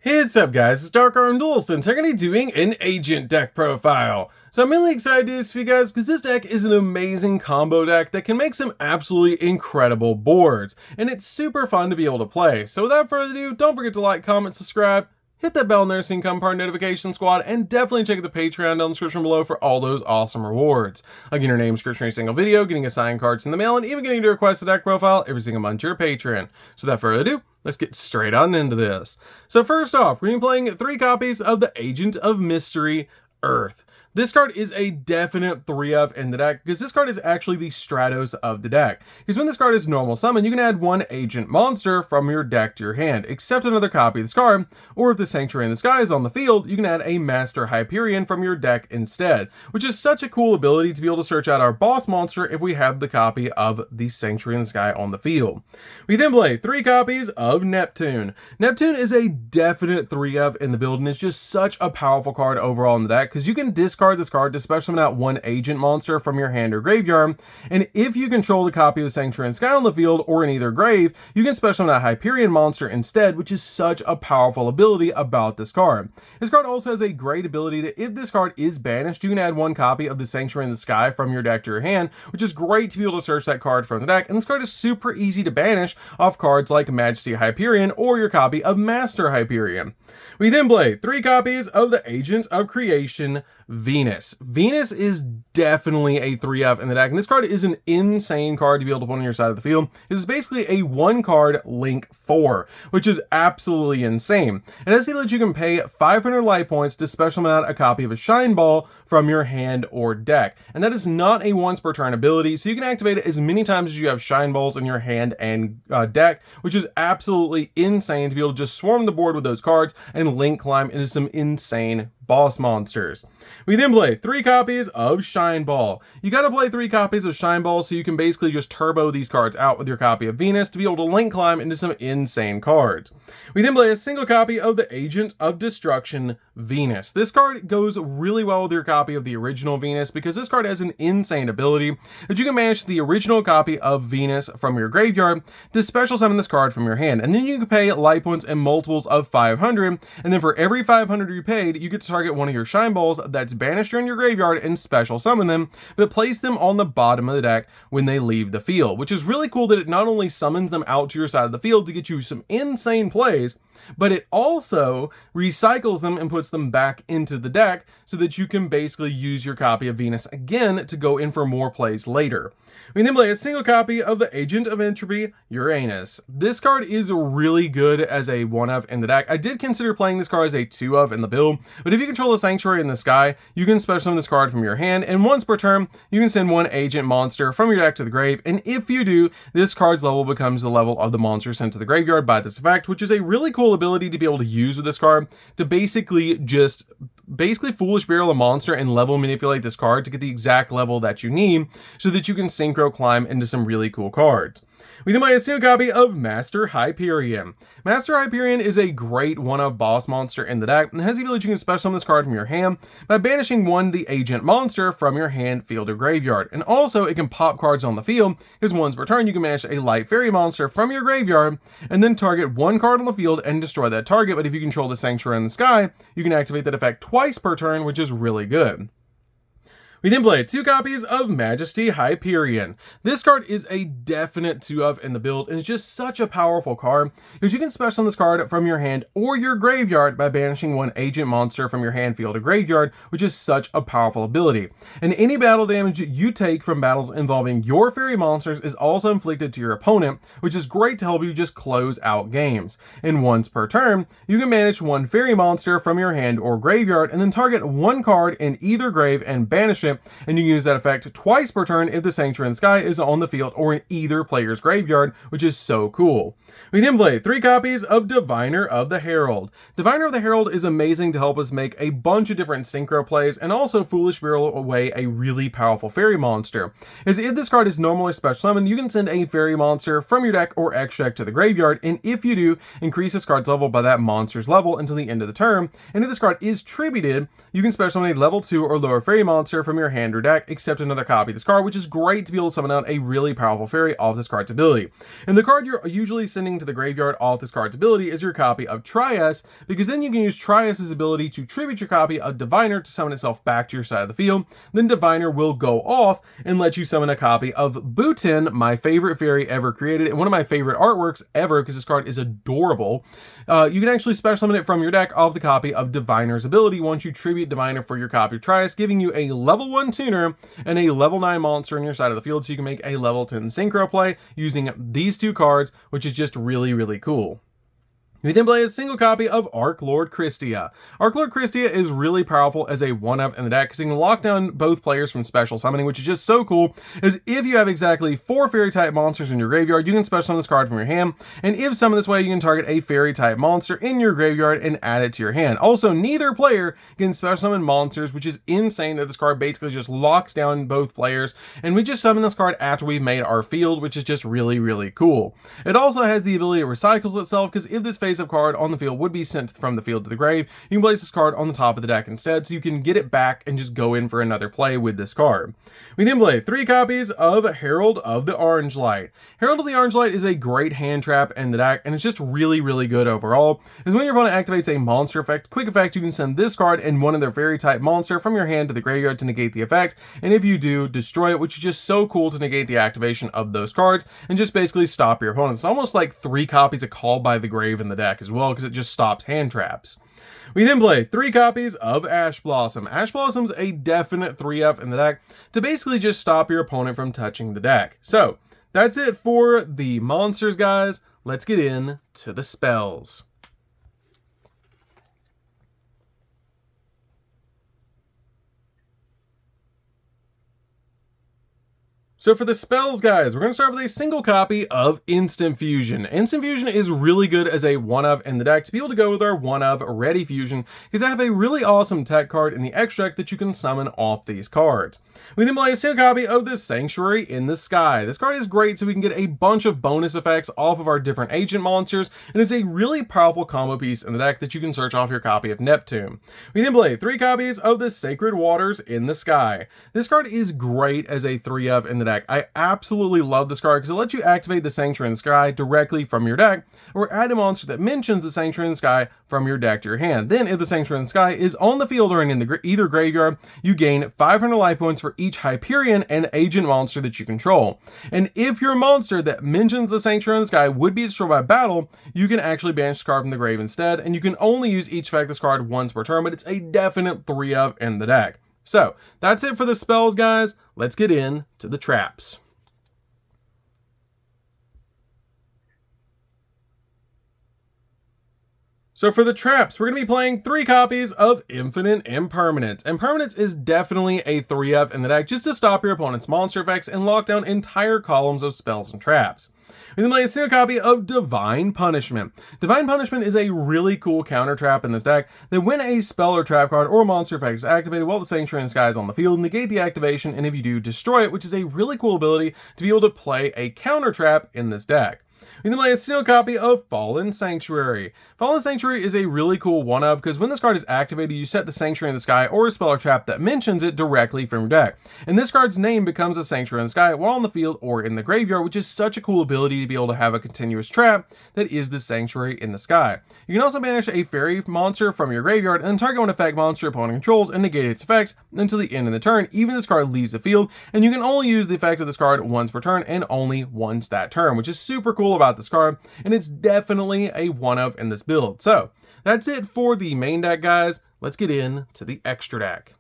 Hey, what's up guys, it's DarkArmedDuelist and today I'm going to be doing an agent deck profile. So I'm really excited to do this for you guys because this deck is an amazing combo deck that can make some absolutely incredible boards. And it's super fun to be able to play. So without further ado, don't forget to like, comment, subscribe, hit that bell in there so you can become part of notification squad, and definitely check the Patreon down in the description below for all those awesome rewards. Like getting your name description every single video, getting assigned cards in the mail, and even getting to request a deck profile every single month to your Patreon. So without further ado, let's get straight on into this. So first off, we're going to be playing 3 copies of the Agent of Mystery, Earth. This card is a definite 3-of in the deck because this card is actually the Stratos of the deck. Because when this card is normal summon, you can add 1 agent monster from your deck to your hand, except another copy of this card, or if the Sanctuary in the Sky is on the field, you can add a Master Hyperion from your deck instead, which is such a cool ability to be able to search out our boss monster if we have the copy of the Sanctuary in the Sky on the field. We then play 3 copies of Neptune. Neptune is a definite 3-of in the build and is just such a powerful card overall in the deck because you can discard this card to special summon out 1 agent monster from your hand or graveyard, and if you control the copy of the Sanctuary in the Sky on the field or in either grave, you can special summon a Hyperion monster instead, which is such a powerful ability about this card. This card also has a great ability that if this card is banished, you can add 1 copy of the Sanctuary in the Sky from your deck to your hand, which is great to be able to search that card from the deck, and this card is super easy to banish off cards like Majesty Hyperion or your copy of Master Hyperion. We then play 3 copies of the Agent of Creation, Venus. Venus is definitely a 3-of in the deck, and this card is an insane card to be able to put on your side of the field. It is basically a 1-card Link 4, which is absolutely insane. It has the ability that you can pay 500 life points to special summon out a copy of a Shine Ball from your hand or deck, and that is not a once per turn ability, so you can activate it as many times as you have Shine Balls in your hand and deck, which is absolutely insane to be able to just swarm the board with those cards and link climb into some insane boss monsters. We then play 3 copies of Shine Ball. You gotta play 3 copies of Shine Ball so you can basically just turbo these cards out with your copy of Venus to be able to link climb into some insane cards. We then play a single copy of the Agent of Destruction, Venus. This card goes really well with your copy of the original Venus because this card has an insane ability that you can manage the original copy of Venus from your graveyard to special summon this card from your hand, and then you can pay life points in multiples of 500, and then for every 500 you paid, you get to target 1 of your Shine Balls that's banished in your graveyard and special summon them, but place them on the bottom of the deck when they leave the field, which is really cool that it not only summons them out to your side of the field to get you some insane plays, but it also recycles them and puts them back into the deck so that you can basically use your copy of Venus again to go in for more plays later. We then play a single copy of the Agent of Entropy, Uranus. This card is really good as a 1-of in the deck. I did consider playing this card as a 2-of in the build, but if you control the Sanctuary in the Sky, you can special summon this card from your hand, and once per turn, you can send 1 agent monster from your deck to the grave, and if you do, this card's level becomes the level of the monster sent to the graveyard by this effect, which is a really cool ability to be able to use with this card to basically Foolish Barrel a monster and level manipulate this card to get the exact level that you need so that you can synchro climb into some really cool cards. We then play a single copy of Master Hyperion. Master Hyperion is a great 1-of boss monster in the deck and has the ability you can special summon this card from your hand by banishing 1 the agent monster from your hand, field, or graveyard. And also it can pop cards on the field because once per turn you can banish a light fairy monster from your graveyard and then target 1 card on the field and destroy that target, but if you control the Sanctuary in the Sky, you can activate that effect twice per turn, which is really good. We then play 2 copies of Majesty Hyperion. This card is a definite 2-of in the build and it's just such a powerful card because you can special summon this card from your hand or your graveyard by banishing 1 agent monster from your hand, field, or graveyard, which is such a powerful ability. And any battle damage you take from battles involving your fairy monsters is also inflicted to your opponent, which is great to help you just close out games. And once per turn, you can manage 1 fairy monster from your hand or graveyard and then target 1 card in either grave and banish it, and you can use that effect twice per turn if the Sanctuary in the Sky is on the field or in either player's graveyard, which is so cool. We then play 3 copies of Diviner of the Herald. Diviner of the Herald is amazing to help us make a bunch of different synchro plays and also Foolish Barrel away a really powerful fairy monster. As if this card is normally special summoned, you can send a fairy monster from your deck or extra deck to the graveyard, and if you do, increase this card's level by that monster's level until the end of the turn, and if this card is tributed, you can special summon a level 2 or lower fairy monster from your your hand or deck except another copy of this card, which is great to be able to summon out a really powerful fairy off this card's ability. And the card you're usually sending to the graveyard off this card's ability is your copy of Trias, because then you can use Trias's ability to tribute your copy of Diviner to summon itself back to your side of the field. Then Diviner will go off and let you summon a copy of Booten, my favorite fairy ever created, and one of my favorite artworks ever, because this card is adorable. You can actually special summon it from your deck off the copy of Diviner's ability once you tribute Diviner for your copy of Trias, giving you a level 1 tuner and a level 9 monster on your side of the field, so you can make a level 10 synchro play using these two cards, which is just really, really cool. We then play a single copy of Archlord Christia. Archlord Christia is really powerful as a 1-of in the deck, because it can lock down both players from special summoning, which is just so cool, as if you have exactly 4 fairy-type monsters in your graveyard, you can special summon this card from your hand, and if summoned this way, you can target a fairy-type monster in your graveyard and add it to your hand. Also, neither player can special summon monsters, which is insane that this card basically just locks down both players, and we just summon this card after we've made our field, which is just really, really cool. It also has the ability to recycle itself, because if this face-up card on the field would be sent from the field to the grave, you can place this card on the top of the deck instead, so you can get it back and just go in for another play with this card. We then play 3 copies of Herald of the Orange Light. Herald of the Orange Light is a great hand trap in the deck, and it's just really, really good overall, as when your opponent activates a monster effect, quick effect, you can send this card and one of their fairy type monster from your hand to the graveyard to negate the effect, and if you do, destroy it, which is just so cool to negate the activation of those cards and just basically stop your opponent. It's almost like 3 copies of Call by the Grave in the deck as well, because it just stops hand traps. We then play 3 copies of Ash Blossom. Ash Blossom's a definite 3-of in the deck to basically just stop your opponent from touching the deck. So that's it for the monsters, guys. Let's get into the spells. So for the spells, guys, we're going to start with a single copy of Instant Fusion. Instant Fusion is really good as a 1-of in the deck to be able to go with our 1-of Ready Fusion, because I have a really awesome tech card in the extra deck that you can summon off these cards. We then play a single copy of the Sanctuary in the Sky. This card is great so we can get a bunch of bonus effects off of our different agent monsters, and it's a really powerful combo piece in the deck that you can search off your copy of Neptune. We then play 3 copies of the Sacred Waters in the Sky. This card is great as a 3-of in the deck. I absolutely love this card because it lets you activate the Sanctuary in the Sky directly from your deck, or add a monster that mentions the Sanctuary in the Sky from your deck to your hand. Then if the Sanctuary in the Sky is on the field or in either graveyard, you gain 500 life points for each Hyperion and agent monster that you control. And if your monster that mentions the Sanctuary in the Sky would be destroyed by battle, you can actually banish this card from the grave instead, and you can only use each effect of this card once per turn, but it's a definite 3-of in the deck. So that's it for the spells, guys. Let's get into the traps. So for the traps, we're going to be playing 3 copies of Infinite Impermanence. Impermanence is definitely a 3-of in the deck just to stop your opponent's monster effects and lock down entire columns of spells and traps. We then play a single copy of Divine Punishment. Divine Punishment is a really cool counter trap in this deck that when a spell or trap card or monster effect is activated while the Sanctuary in the Sky is on the field, negate the activation, and if you do, destroy it, which is a really cool ability to be able to play a counter trap in this deck. We then play a single copy of Fallen Sanctuary. Fallen Sanctuary is a really cool 1-of because when this card is activated, you set the Sanctuary in the Sky or a spell or trap that mentions it directly from your deck. And this card's name becomes a Sanctuary in the Sky while on the field or in the graveyard, which is such a cool ability to be able to have a continuous trap that is the Sanctuary in the Sky. You can also banish a fairy monster from your graveyard and then target one effect monster your opponent controls and negate its effects until the end of the turn, even if this card leaves the field, and you can only use the effect of this card once per turn and only once that turn, which is super cool about this card, and it's definitely a 1-of in this build. So that's it for the main deck, guys. Let's get into the extra deck.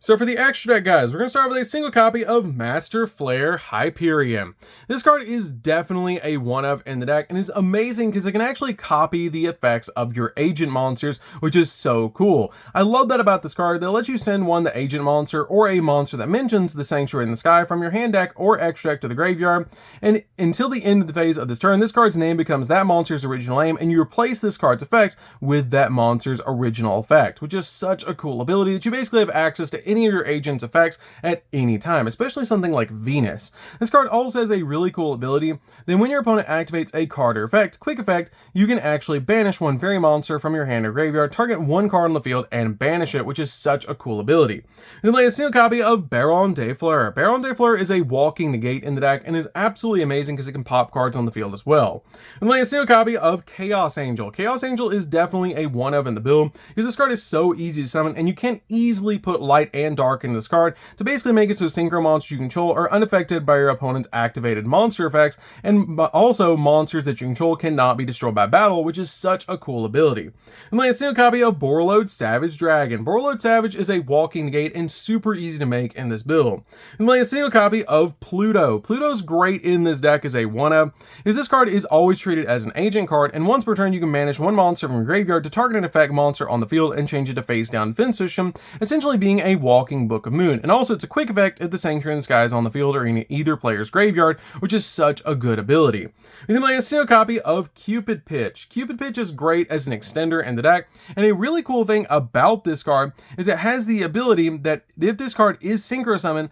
So for the extra deck, guys, we're going to start with a single copy of Master Flare Hyperion. This card is definitely a 1-of in the deck and is amazing because it can actually copy the effects of your agent monsters, which is so cool. I love that about this card. They'll let you send one the agent monster or a monster that mentions the Sanctuary in the Sky from your hand deck or extra deck to the graveyard, and until the end of the phase of this turn, this card's name becomes that monster's original name, and you replace this card's effects with that monster's original effect, which is such a cool ability that you basically have access to any any of your agent's effects at any time, especially something like Venus. This card also has a really cool ability. Then when your opponent activates a card or effect, quick effect, you can actually banish one fairy monster from your hand or graveyard, target one card on the field, and banish it, which is such a cool ability. Then play a single copy of Baron de Fleur. Baron de Fleur is a walking negate in the deck and is absolutely amazing because it can pop cards on the field as well. Then play a single copy of Chaos Angel. Chaos Angel is definitely a one-of in the build because this card is so easy to summon and you can easily put light and dark into this card to basically make it so synchro monsters you control are unaffected by your opponent's activated monster effects, and also monsters that you control cannot be destroyed by battle, which is such a cool ability. And play a single copy of Borreload Savage Dragon. Borreload Savage is a walking negate and super easy to make in this build. And play a single copy of Pluto. Pluto's great in this deck as a one-of, because this card is always treated as an agent card, and once per turn you can banish one monster from your graveyard to target an effect monster on the field and change it to face down defense position, essentially being a walking Book of Moon. And also it's a quick effect if the Sanctuary in the Sky is on the field or in either player's graveyard, which is such a good ability. We then play a single copy of Cupid Pitch. Cupid Pitch is great as an extender in the deck, and a really cool thing about this card is it has the ability that if this card is synchro summoned,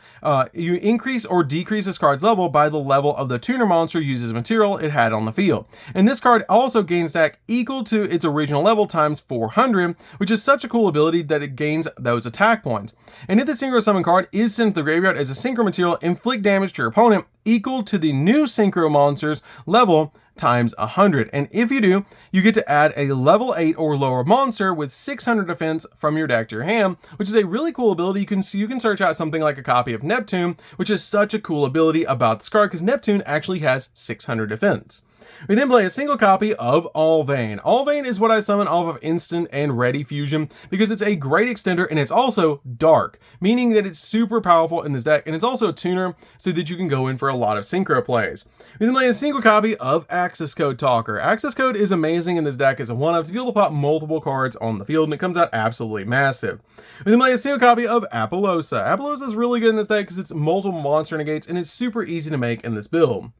you increase or decrease this card's level by the level of the tuner monster uses material it had on the field. And this card also gains stack equal to its original level times 400, which is such a cool ability that it gains those attack points. And if the synchro summon card is sent to the graveyard as a synchro material, inflict damage to your opponent equal to the new synchro monster's level times 100. And if you do, you get to add a level 8 or lower monster with 600 defense from your deck to your hand, which is a really cool ability. You can search out something like a copy of Neptune, which is such a cool ability about this card because Neptune actually has 600 defense. We then play a single copy of Allvain. Allvain is what I summon off of instant and ready fusion because it's a great extender and it's also dark, meaning that it's super powerful in this deck, and it's also a tuner so that you can go in for a lot of synchro plays. We then play a single copy of Access Code Talker. Access Code is amazing in this deck as a one-of to be able to pop multiple cards on the field, and it comes out absolutely massive. We then play a single copy of Apollosa. Apollosa is really good in this deck because it's multiple monster negates and it's super easy to make in this build.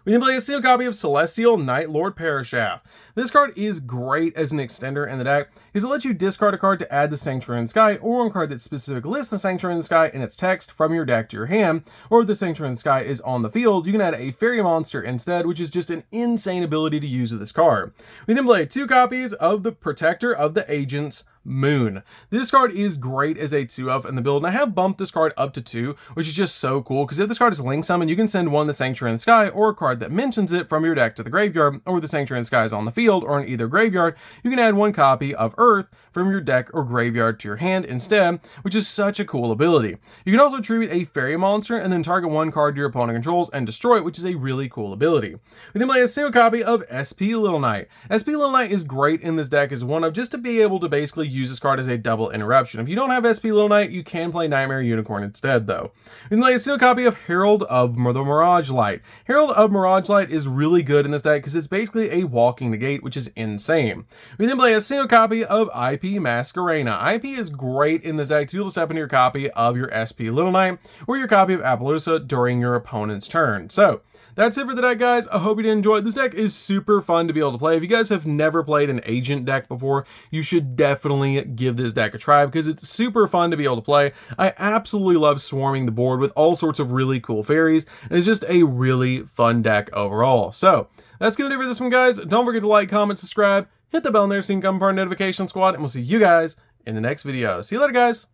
We then play a single copy of Celestial Night Lord Parashaft. This card is great as an extender in the deck because it lets you discard a card to add the Sanctuary in the Sky, or one card that specifically lists the Sanctuary in the Sky in its text from your deck to your hand, or if the Sanctuary in the Sky is on the field, you can add a fairy monster instead, which is just an insane ability to use with this card. We then play 2 copies of the Protector of the Agents, Moon. This card is great as a 2-of in the build, and I have bumped this card up to 2, which is just so cool because if this card is link summoned, you can send one the Sanctuary in the Sky or a card that mentions it from your deck to the graveyard, or the Sanctuary in the Sky is on the field or in either graveyard, you can add 1 copy of Earth from your deck or graveyard to your hand instead, which is such a cool ability. You can also tribute a fairy monster and then target 1 card your opponent controls and destroy it, which is a really cool ability. We then play a single copy of SP Little Knight. SP Little Knight is great in this deck as one of just to be able to basically use this card as a double interruption. If you don't have SP Little Knight, you can play Nightmare Unicorn instead though. We then play a single copy of Herald of the Mirage Light. Herald of Mirage Light is really good in this deck because it's basically a walking negate, which is insane. We then play a single copy of IP Masquerena. IP is great in this deck to be able to step into your copy of your SP Little Knight or your copy of Appaloosa during your opponent's turn. So that's it for the deck, guys. I hope you did enjoy it. This deck is super fun to be able to play. If you guys have never played an agent deck before, you should definitely give this deck a try because it's super fun to be able to play. I absolutely love swarming the board with all sorts of really cool fairies, and it's just a really fun deck overall. So that's gonna do it for this one, guys. Don't forget to like, comment, subscribe, hit the bell in there so you can become part of the notification squad, and we'll see you guys in the next video. See you later, guys.